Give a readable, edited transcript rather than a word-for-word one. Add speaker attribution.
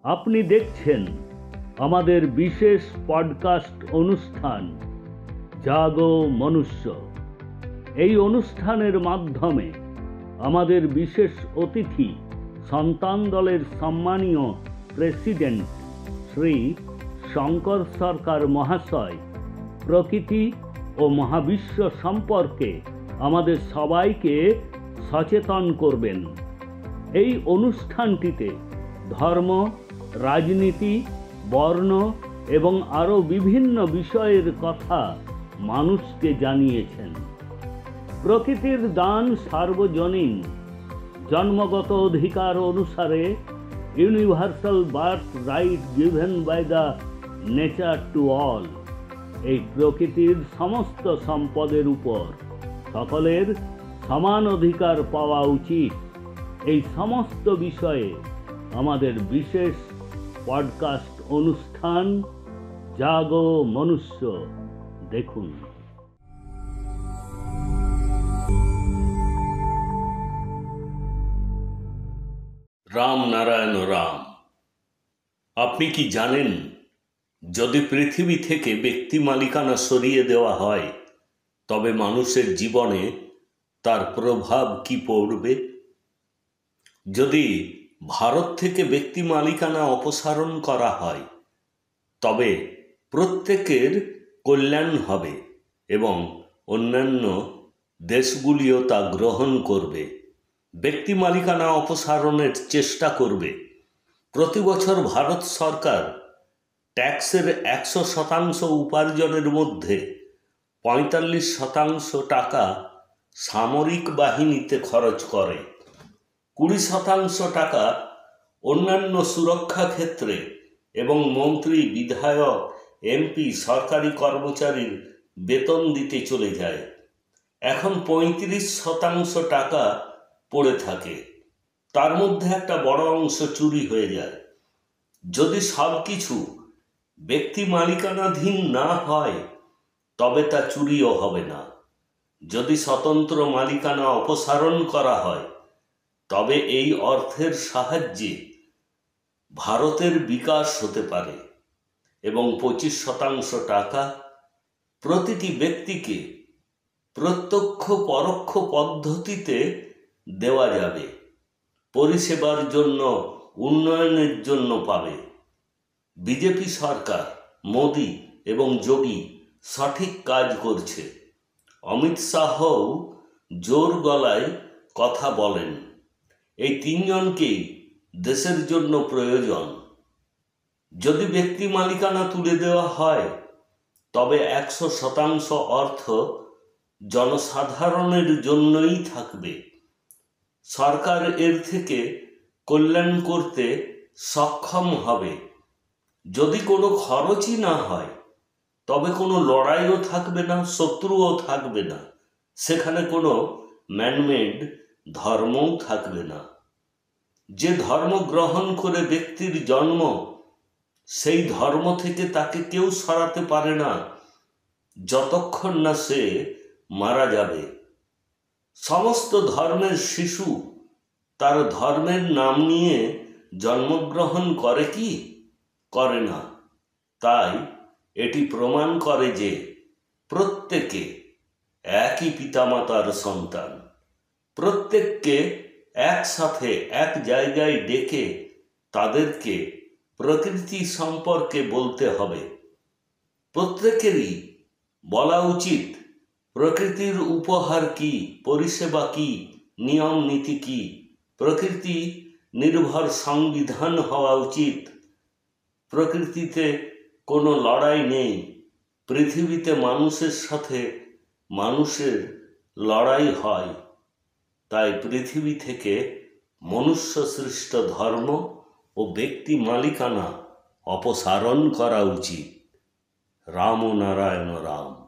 Speaker 1: আপনি দেখছেন আমাদের বিশেষ পডকাস্ট অনুষ্ঠান জাগো মনুষ্য। এই অনুষ্ঠানের মাধ্যমে আমাদের বিশেষ অতিথি সন্তান দলের সম্মানীয় প্রেসিডেন্ট শ্রী শঙ্কর সরকার মহাশয় প্রকৃতি ও মহাবিশ্ব সম্পর্কে আমাদের সবাইকে সচেতন করবেন। এই অনুষ্ঠানটিতে ধর্ম, রাজনীতি, বর্ণ এবং আরও বিভিন্ন বিষয়ের কথা মানুষকে জানিয়েছেন। প্রকৃতির দান সার্বজনীন, জন্মগত অধিকার অনুসারে universal birth right given by the nature to all. এই প্রকৃতির সমস্ত সম্পদের উপর সকলের সমান অধিকার পাওয়া উচিত। এই সমস্ত বিষয়ে আমাদের বিশেষ পডকাস্ট অনুষ্ঠান জাগো মনুষ্য দেখুন। রাম নারায়ণ রাম। আপনি কি জানেন, যদি পৃথিবী থেকে ব্যক্তি মালিকানা সরিয়ে দেওয়া হয় তবে মানুষের জীবনে তার প্রভাব কি পড়বে? যদি ভারত থেকে ব্যক্তি মালিকানা অপসারণ করা হয় তবে প্রত্যেকের কল্যাণ হবে এবং অন্যান্য দেশগুলিও তা গ্রহণ করবে, ব্যক্তি মালিকানা অপসারণের চেষ্টা করবে। প্রতি বছর ভারত সরকার ট্যাক্সের 100% উপার্জনের মধ্যে 45% টাকা সামরিক বাহিনীতে খরচ করে, 20% টাকা অন্যান্য সুরক্ষা ক্ষেত্রে এবং মন্ত্রী, বিধায়ক, এমপি, সরকারি কর্মচারীর বেতন দিতে চলে যায়। এখন 35% টাকা পড়ে থাকে, তার মধ্যে একটা বড় অংশ চুরি হয়ে যায়। যদি সব কিছু ব্যক্তি মালিকানাধীন না হয় তবে তা চুরিও হবে না। যদি স্বতন্ত্র মালিকানা অপসারণ করা হয় তবে এই অর্থের সাহায্যে ভারতের বিকাশ হতে পারে এবং 25% টাকা প্রতিটি ব্যক্তিকে প্রত্যক্ষ পরোক্ষ পদ্ধতিতে দেওয়া যাবে, পরিষেবার জন্য, উন্নয়নের জন্য পাবে। বিজেপি সরকার, মোদি এবং যোগী সঠিক কাজ করছে। অমিত শাহও জোর গলায় কথা বলেন। এই তিনজনকেই দেশের জন্য প্রয়োজন। যদি ব্যক্তি মালিকানা তুলে দেওয়া হয় তবে 100% অর্থ জনসাধারণের জন্যই থাকবে। সরকার এর থেকে কল্যাণ করতে সক্ষম হবে। যদি কোনো খরচই না হয় তবে কোনো লড়াইও থাকবে না, শত্রুও থাকবে না, সেখানে কোনো ম্যানমেড ধর্মও থাকবে না। যে ধর্ম গ্রহণ করে ব্যক্তির জন্ম, সেই ধর্ম থেকে তাকে কেউ সরাতে পারে না যতক্ষণ না সে মারা যাবে। সমস্ত ধর্মের শিশু তার ধর্মের নাম নিয়ে জন্মগ্রহণ করে কি? করে না। তাই এটি প্রমাণ করে যে প্রত্যেকে একই পিতামাতার সন্তান। প্রত্যেককে একসাথে এক জায়গায় ডেকে তাদেরকে প্রকৃতি সম্পর্কে বলতে হবে। প্রত্যেকেরই বলা উচিত প্রকৃতির উপহার কি, পরিষেবা কি, নিয়ম নীতি কি। প্রকৃতি নির্ভর সংবিধান হওয়া উচিত। প্রকৃতিতে কোনো লড়াই নেই। পৃথিবীতে মানুষের সাথে মানুষের লড়াই হয়। তাই পৃথিবী থেকে মনুষ্য সৃষ্ট ধর্ম ও ব্যক্তি মালিকানা অপসারণ করা উচিত। রাম নারায়ণ রাম।